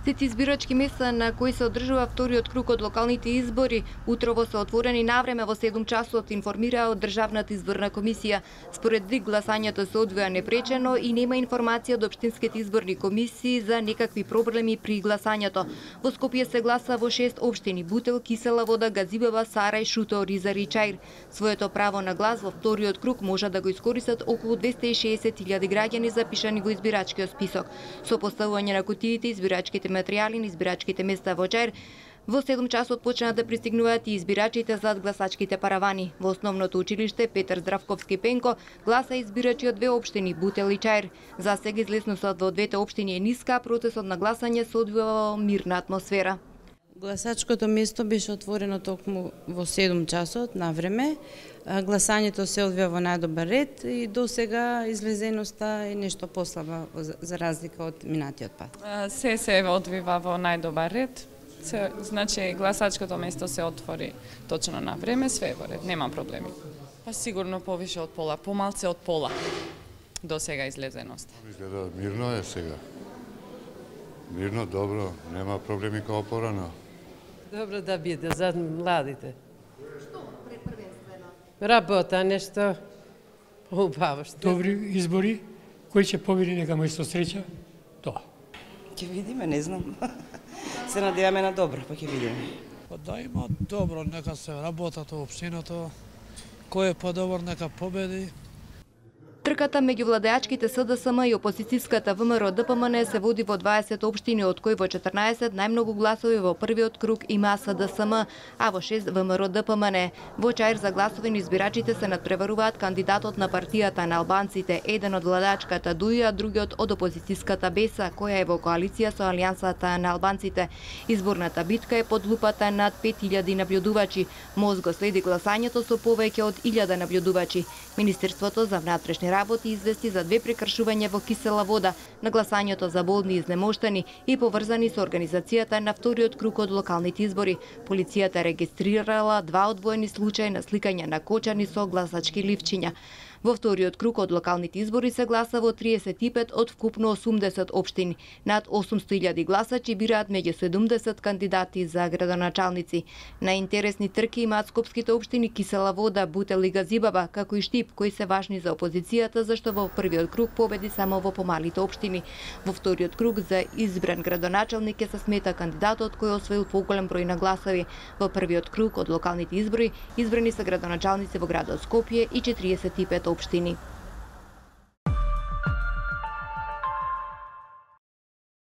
Сите избирачки места на кои се одржува вториот круг од локалните избори утрово се отворени навреме во 7 часот, информира од Државната изборна комисија. Според ДИК гласањето се одвија непречено и нема информација од општинските изборни комисии за некакви проблеми при гласањето. Во Скопје се гласа во 6 општини: Бутел, Кисела Вода, Газибева, Сарај, Шуто, Ризари и Чаир. Своето право на глас во вториот круг може да го искористат околу 260.000 граѓани запишани во избирачкиот список. Со поставување на кутиите, избирачките материјали на избирачките места во Чаир, во 7 часот почнаа да пристигнуваат и избирачите зад гласачките паравани. Во основното училиште Петар Здравковски Пенко гласа избирачи од две општини Бутел и Чаир. За сега излезноста во двете општини е ниска, а процесот на гласање се одвива во мирна атмосфера. Гласачкото место беше отворено токму во 7 часот на време. Гласањето се одвива во најдобар ред и до сега излезеноста е нешто послаба за разлика од минатиот пат. Се одвива во најдобар ред. Значи гласачкото место се отвори точно на време, све во ред, нема проблеми. Па сигурно повише од пола, помалце од пола до сега излезеност. Изгледа мирно е сега. Мирно, добро, нема проблеми како порано. Добро да биде за младите. Што првенствено? Работа, нешто убаво. Добри избори, кој ќе победи нека му исто среќа, тоа. Ќе видиме, не знам. Се надеваме на добро, па ќе видиме. Па да има добро, нека се работат во општината, кој е подобар нека победи. Трката меѓу владеачките СДСМ и опозицијската ВМРО ДПМН се води во 20 општини, од кои во 14 најмногу гласови во првиот круг има СДСМ, а во 6 ВМРО ДПМН. Во Чаир за гласови на избирачите се надпреваруваат кандидатот на партијата на албанците, еден од владеачката ДУИ, а другиот од опозицијската БЕСА, која е во коалиција со Алијансата на албанците. Изборната битка е под лупата над 5000 наблюдувачи. МОЗ го следи гласањето со повеќе од 1000 наблюдувачи. Министерството за внатрешни работи извести за 2 прекршувања во Кисела Вода на гласањето за болни и изнемоштени и поврзани со организацијата на вториот круг од локалните избори. Полицијата регистрирала 2 одвоени случаи на сликање на кочани со гласачки ливчиња. Во вториот круг од локалните избори се гласа во 35 од вкупно 80 општини. Над 800.000 гласачи бираат меѓу 70 кандидати за градоначалници. На интересни трки имаат скопските општини Кисела Вода, Бутел и Газибаба, како и Штип, кои се важни за опозицијата, зашто во првиот круг победи само во помалите општини. Во вториот круг за избран градоначалник се смета кандидатот кој освоил поголем број на гласови. Во првиот круг од локалните избори избрани се градоначалници во градот Скопје и 45 општини.